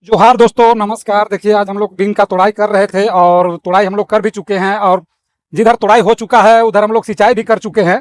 जोहार दोस्तों, नमस्कार। देखिए, आज हम लोग बीन का तोड़ाई कर रहे थे और तोड़ाई हम लोग कर भी चुके हैं और जिधर तोड़ाई हो चुका है उधर हम लोग सिंचाई भी कर चुके हैं।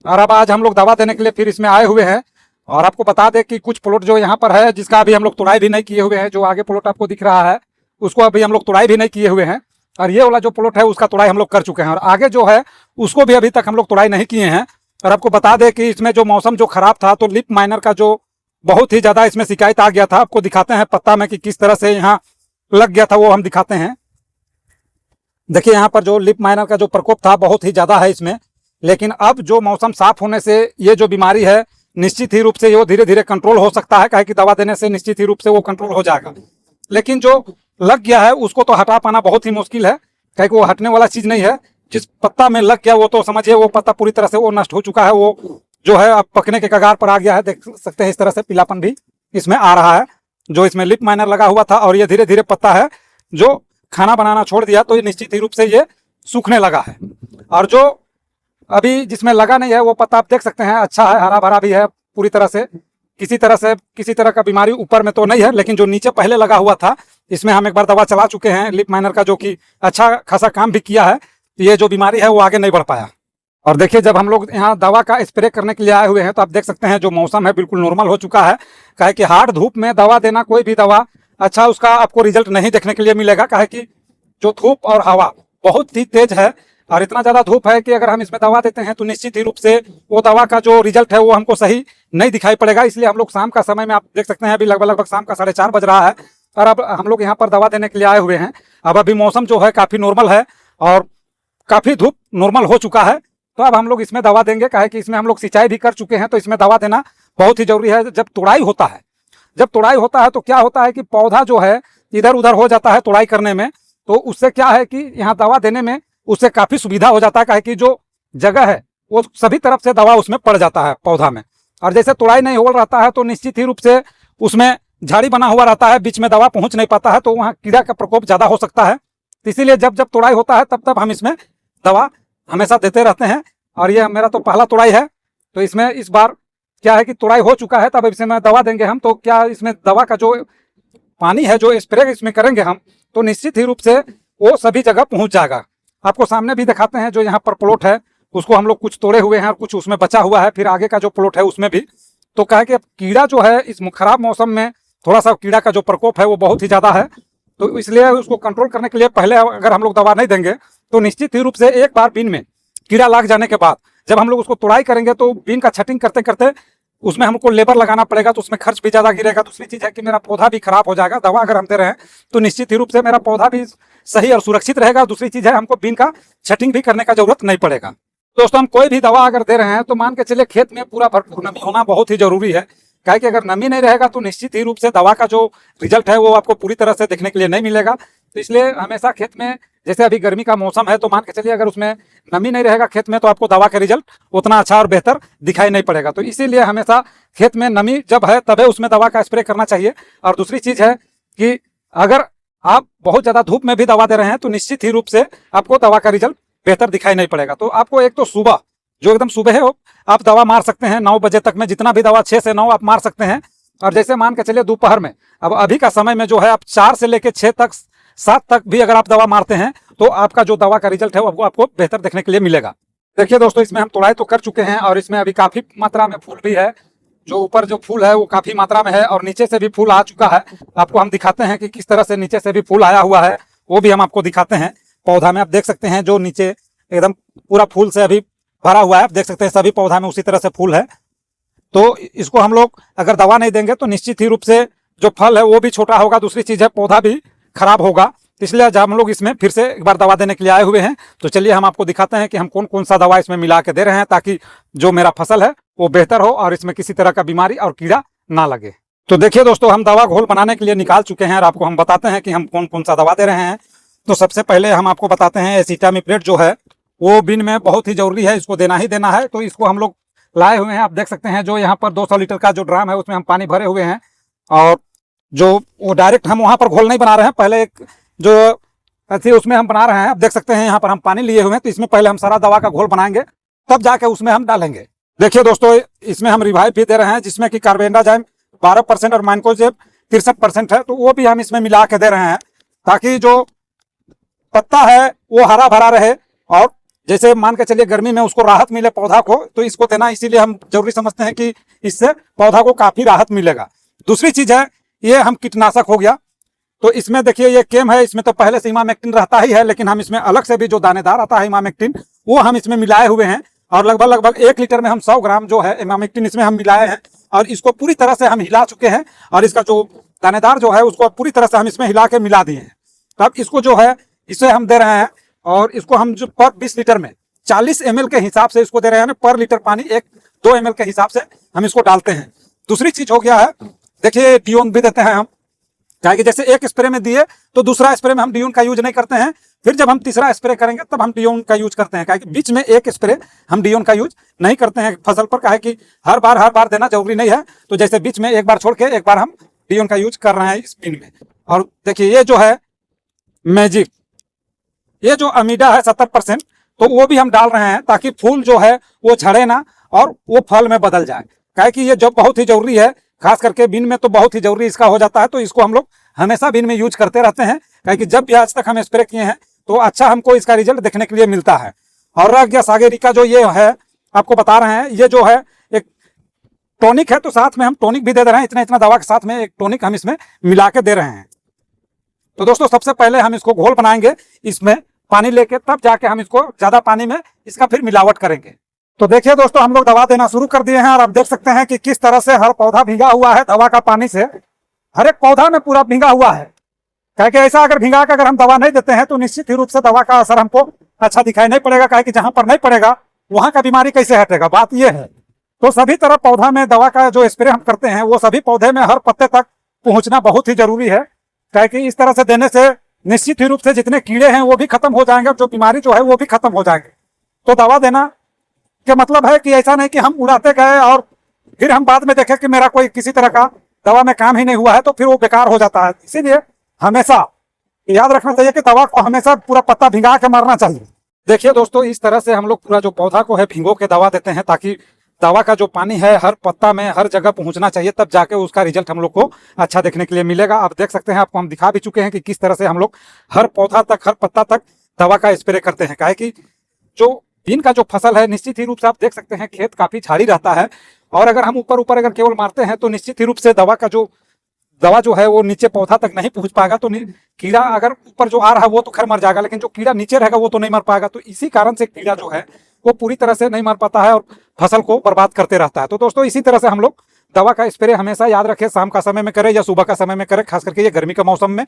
और अब आज हम लोग दवा देने के लिए फिर इसमें आए हुए हैं। और आपको बता दें कि कुछ प्लॉट जो यहाँ पर है जिसका अभी हम लोग तोड़ाई भी नहीं किए हुए हैं, जो आगे प्लॉट आपको दिख रहा है उसको अभी हम लोग तोड़ाई भी नहीं किए हुए हैं। और ये वाला जो प्लॉट है उसका तोड़ाई हम लोग कर चुके हैं और आगे जो है उसको भी अभी तक हम लोग तोड़ाई नहीं किए हैं। और आपको बता दें कि इसमें जो मौसम जो खराब था तो लिप माइनर का जो बहुत ही ज्यादा इसमें शिकायत आ गया था। आपको दिखाते हैं पत्ता में कि किस तरह से यहाँ लग गया था, वो हम दिखाते हैं। देखिए, यहाँ पर जो लिप माइनर का जो प्रकोप था बहुत ही ज्यादा है इसमें। लेकिन अब जो मौसम साफ होने से ये जो बीमारी है निश्चित ही रूप से वो धीरे धीरे कंट्रोल हो सकता है, काहे कि दवा देने से निश्चित ही रूप से वो कंट्रोल हो जाएगा। लेकिन जो लग गया है उसको तो हटा पाना बहुत ही मुश्किल है, काहे कि वो हटने वाला चीज नहीं है। जिस पत्ता में लग गया वो तो समझिए वो पत्ता पूरी तरह से वो नष्ट हो चुका है, वो जो है अब पकने के कगार पर आ गया है। देख सकते हैं इस तरह से पीलापन भी इसमें आ रहा है, जो इसमें लिप माइनर लगा हुआ था। और ये धीरे धीरे पत्ता है जो खाना बनाना छोड़ दिया तो ये निश्चित ही रूप से ये सूखने लगा है। और जो अभी जिसमें लगा नहीं है वो पत्ता आप देख सकते हैं अच्छा है, हरा भरा भी है पूरी तरह से। किसी तरह का बीमारी ऊपर में तो नहीं है, लेकिन जो नीचे पहले लगा हुआ था इसमें हम एक बार दवा चला चुके हैं लिप माइनर का, जो कि अच्छा खासा काम भी किया है। ये जो बीमारी है वो आगे नहीं बढ़ पाया। और देखिए, जब हम लोग यहाँ दवा का स्प्रे करने के लिए आए हुए हैं तो आप देख सकते हैं जो मौसम है बिल्कुल नॉर्मल हो चुका है। काहे कि हार्ड धूप में दवा देना, कोई भी दवा अच्छा उसका आपको रिजल्ट नहीं देखने के लिए मिलेगा, काहे कि जो धूप और हवा बहुत ही तेज है और इतना ज्यादा धूप है कि अगर हम इसमें दवा देते हैं तो निश्चित ही रूप से वो दवा का जो रिजल्ट है वो हमको सही नहीं दिखाई पड़ेगा। इसलिए हम लोग शाम का समय में, आप देख सकते हैं अभी लगभग शाम का 4:30 बज रहा है और अब हम लोग यहाँ पर दवा देने के लिए आए हुए हैं। अब अभी मौसम जो है काफी नॉर्मल है और काफी धूप नॉर्मल हो चुका है, तो अब हम लोग इसमें दवा देंगे। काहे कि इसमें हम लोग सिंचाई भी कर चुके हैं तो इसमें दवा देना बहुत ही जरूरी है। जब तोड़ाई होता है तो क्या होता है कि पौधा जो है इधर उधर हो जाता है तोड़ाई करने में, तो उससे क्या है कि यहाँ दवा देने में उससे काफी सुविधा हो जाता है। काहे कि जो जगह है वो सभी तरफ से दवा उसमें पड़ जाता है पौधा में। और जैसे तोड़ाई नहीं हो रहता है तो निश्चित ही रूप से उसमें झाड़ी बना हुआ रहता है, बीच में दवा पहुंच नहीं पाता है, तो वहाँ कीड़ा का प्रकोप ज्यादा हो सकता है। इसीलिए जब जब तोड़ाई होता है तब तब हम इसमें दवा हमेशा देते रहते हैं। और ये मेरा तो पहला तोड़ाई है, तो इसमें इस बार क्या है कि तोड़ाई हो चुका है, तब इसमें दवा देंगे हम। तो क्या इसमें दवा का जो पानी है जो स्प्रे इसमें करेंगे हम, तो निश्चित ही रूप से वो सभी जगह पहुंच जाएगा। आपको सामने भी दिखाते हैं जो यहाँ पर प्लॉट है उसको हम लोग कुछ तोड़े हुए हैं और कुछ उसमें बचा हुआ है, फिर आगे का जो प्लॉट है उसमें भी। तो कहा कि कीड़ा जो है इस खराब मौसम में थोड़ा सा कीड़ा का जो प्रकोप है वो बहुत ही ज्यादा है, तो इसलिए उसको कंट्रोल करने के लिए पहले अगर हम लोग दवा नहीं देंगे तो निश्चित ही रूप से एक बार बीन में कीड़ा लग जाने के बाद जब हम लोग उसको तोड़ाई करेंगे तो बीन का छटिंग करते करते उसमें हमको लेबर लगाना पड़ेगा, तो उसमें खर्च भी ज्यादा गिरेगा। दूसरी चीज है कि मेरा पौधा भी खराब हो जाएगा। दवा अगर हम दे रहे हैं तो निश्चित ही रूप से मेरा पौधा भी सही और सुरक्षित रहेगा। दूसरी चीज है हमको बीन का छटिंग भी करने का जरूरत नहीं पड़ेगा। दोस्तों, हम कोई भी दवा अगर दे रहे हैं तो मान के चलिए खेत में पूरा भरपूर नमी होना बहुत ही जरूरी है। काहे कि अगर नमी नहीं रहेगा तो निश्चित ही रूप से दवा का जो रिजल्ट है वो आपको पूरी तरह से देखने के लिए नहीं मिलेगा। तो इसलिए हमेशा खेत में, जैसे अभी गर्मी का मौसम है तो मान के चलिए अगर उसमें नमी नहीं रहेगा खेत में तो आपको दवा का रिजल्ट उतना अच्छा और बेहतर दिखाई नहीं पड़ेगा। तो इसीलिए हमेशा खेत में नमी जब है तभी उसमें दवा का स्प्रे करना चाहिए। और दूसरी चीज है कि अगर आप बहुत ज्यादा धूप में भी दवा दे रहे हैं तो निश्चित ही रूप से आपको दवा का रिजल्ट बेहतर दिखाई नहीं पड़ेगा। तो आपको एक तो सुबह, जो एकदम सुबह है आप दवा मार सकते हैं 9 बजे तक में, जितना भी दवा 6 से 9 आप मार सकते हैं। और जैसे मान के चलिए दोपहर में, अब अभी का समय में जो है आप 4 से लेकर 6 तक 7 तक भी अगर आप दवा मारते हैं तो आपका जो दवा का रिजल्ट है वो आपको बेहतर देखने के लिए मिलेगा। देखिए दोस्तों, इसमें हम तोड़ाई तो कर चुके हैं और इसमें अभी काफी मात्रा में फूल भी है। जो ऊपर जो फूल है वो काफी मात्रा में है और नीचे से भी फूल आ चुका है। आपको हम दिखाते हैं कि किस तरह से नीचे से भी फूल आया हुआ है, वो भी हम आपको दिखाते हैं। पौधा में आप देख सकते हैं जो नीचे एकदम पूरा फूल से अभी भरा हुआ है, आप देख सकते हैं सभी पौधा में उसी तरह से फूल है। तो इसको हम लोग अगर दवा नहीं देंगे तो निश्चित ही रूप से जो फल है वो भी छोटा होगा, दूसरी चीज है पौधा भी खराब होगा। इसलिए जब हम लोग इसमें फिर से एक बार दवा देने के लिए आए हुए हैं तो चलिए हम आपको दिखाते हैं कि हम कौन कौन सा दवा इसमें मिला के दे रहे हैं, ताकि जो मेरा फसल है वो बेहतर हो और इसमें किसी तरह का बीमारी और कीड़ा ना लगे। तो देखिए दोस्तों, हम दवा घोल बनाने के लिए निकाल चुके हैं और आपको हम बताते हैं कि हम कौन कौन सा दवा दे रहे हैं। तो सबसे पहले हम आपको बताते हैं एसिटामिप्रेट जो है वो बीन में बहुत ही जरूरी है, इसको देना ही देना है। तो इसको हम लोग लाए हुए हैं, आप देख सकते हैं जो यहाँ पर 200 लीटर का जो ड्राम है उसमें हम पानी भरे हुए हैं। और जो वो डायरेक्ट हम वहाँ पर घोल नहीं बना रहे हैं, पहले एक जो ऐसे उसमें हम बना रहे हैं। आप देख सकते हैं यहाँ पर हम पानी लिए हुए हैं, तो इसमें पहले हम सारा दवा का घोल बनाएंगे तब जाके उसमें हम डालेंगे। देखिए दोस्तों, इसमें हम रिवाइव भी दे रहे हैं जिसमें कि कार्बेंडाजिम 12% और माइनकोजेब 63% है, तो वो भी हम इसमें मिला के दे रहे हैं ताकि जो पत्ता है वो हरा भरा रहे और जैसे मान के चलिए गर्मी में उसको राहत मिले पौधा को, तो इसको देना इसीलिए हम जरूरी समझते हैं कि इससे पौधा को काफी राहत मिलेगा। दूसरी चीज है ये हम कीटनाशक हो गया, तो इसमें देखिए ये केम है, इसमें तो पहले से इमामेक्टिन रहता ही है, लेकिन हम इसमें अलग से भी जो दानेदार आता है इमामेक्टिन वो हम इसमें मिलाए हुए हैं और लगभग 1 लीटर में हम 100 ग्राम जो है इमामेक्टिन इसमें हम मिलाए हैं और इसको पूरी तरह से हम हिला चुके हैं और इसका जो दानेदार जो है उसको पूरी तरह से हम इसमें हिला के मिला दिए हैं। तब इसको जो है इसे हम दे रहे हैं और इसको हम जो पर 20 लीटर में 40 ml के हिसाब से इसको दे रहे हैं, पर लीटर पानी 1-2 ml के हिसाब से हम इसको डालते हैं। दूसरी चीज हो गया है देखिए डियोन भी देते हैं हम, क्या कि जैसे एक स्प्रे में दिए तो दूसरा स्प्रे में हम डियोन का यूज नहीं करते हैं, फिर जब हम तीसरा स्प्रे करेंगे तब हम डियोन का यूज करते हैं, क्या कि बीच में एक स्प्रे हम डियोन का यूज नहीं करते हैं फसल पर, क्या कि हर बार देना जरूरी नहीं है, तो जैसे बीच में एक बार छोड़ के एक बार हम डियोन का यूज कर रहे हैं इस पिन में। और देखिए ये जो है मैजिक, ये जो अमीडा है 70%, तो वो भी हम डाल रहे हैं ताकि फूल जो है वो झड़े ना और वो फल में बदल जाए, क्या कि ये जो बहुत ही जरूरी है, खास करके बीन में तो बहुत ही जरूरी इसका हो जाता है, तो इसको हम लोग हमेशा बीन में यूज करते रहते हैं, क्या कि जब भी आज तक हम स्प्रे किए हैं तो अच्छा हमको इसका रिजल्ट देखने के लिए मिलता है। और रह गया सागेरिका जो ये है आपको बता रहे हैं, ये जो है एक टॉनिक है, तो साथ में हम टॉनिक भी दे रहे हैं, इतना दवा के साथ में एक टॉनिक हम इसमें मिला के दे रहे हैं। तो दोस्तों सबसे पहले हम इसको घोल बनाएंगे इसमें पानी लेके, तब जाके हम इसको ज्यादा पानी में इसका फिर मिलावट करेंगे। तो देखिए दोस्तों हम लोग दवा देना शुरू कर दिए हैं और आप देख सकते हैं कि किस तरह से हर पौधा भीगा हुआ है दवा का पानी से, हर एक पौधा में पूरा भीगा हुआ है। क्या कि ऐसा अगर भीगा कर अगर हम दवा नहीं देते हैं तो निश्चित ही रूप से दवा का असर हमको अच्छा दिखाई नहीं पड़ेगा, क्या कि जहां पर नहीं पड़ेगा वहां का बीमारी कैसे हटेगा, बात यह है। तो सभी तरह पौधा में दवा का जो स्प्रे हम करते हैं वो सभी पौधे में हर पत्ते तक पहुंचना बहुत ही जरूरी है, क्या कि इस तरह से देने से निश्चित ही रूप से जितने कीड़े हैं वो भी खत्म हो जाएंगे और जो बीमारी जो है वो भी खत्म हो जाएंगे। तो दवा देना के मतलब है कि ऐसा नहीं कि हम उड़ाते गए और फिर हम बाद में देखें कि मेरा कोई किसी तरह का दवा में काम ही नहीं हुआ है, तो फिर वो बेकार हो जाता है। इसीलिए हमेशा याद रखना चाहिए कि दवा को हमेशा पूरा पत्ता भिंगा के मारना चाहिए। देखिए दोस्तों इस तरह से हम लोग पूरा जो पौधा को है भिंगो के दवा देते हैं ताकि दवा का जो पानी है हर पत्ता में हर जगह पहुंचना चाहिए, तब जाके उसका रिजल्ट हम लोग को अच्छा देखने के लिए मिलेगा। आप देख सकते हैं, आपको हम दिखा भी चुके हैं कि किस तरह से हम लोग हर पौधा तक हर पत्ता तक दवा का स्प्रे करते हैं, क्या है कि जो बीन का जो फसल है निश्चित ही रूप से आप देख सकते हैं खेत काफी झाड़ी रहता है और अगर हम ऊपर अगर केवल मारते हैं तो निश्चित ही रूप से दवा जो है वो नीचे पौधा तक नहीं पहुंच पाएगा, तो कीड़ा अगर ऊपर जो आ रहा है वो तो खैर मर जाएगा, लेकिन जो कीड़ा नीचे रहेगा वो तो नहीं मर पाएगा। तो इसी कारण से कीड़ा जो है वो पूरी तरह से नहीं मर पाता है और फसल को बर्बाद करते रहता है। तो दोस्तों इसी तरह से हम लोग दवा का स्प्रे हमेशा याद रखें, शाम का समय में करें या सुबह का समय में करें, खास करके ये गर्मी का मौसम में,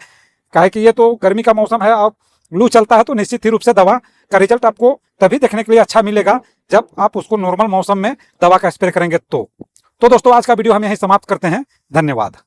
क्या है कि ये तो गर्मी का मौसम है और लू चलता है, तो निश्चित ही रूप से दवा का रिजल्ट आपको तभी देखने के लिए अच्छा मिलेगा जब आप उसको नॉर्मल मौसम में दवा का स्प्रे करेंगे। तो दोस्तों आज का वीडियो हम यहीं समाप्त करते हैं। धन्यवाद।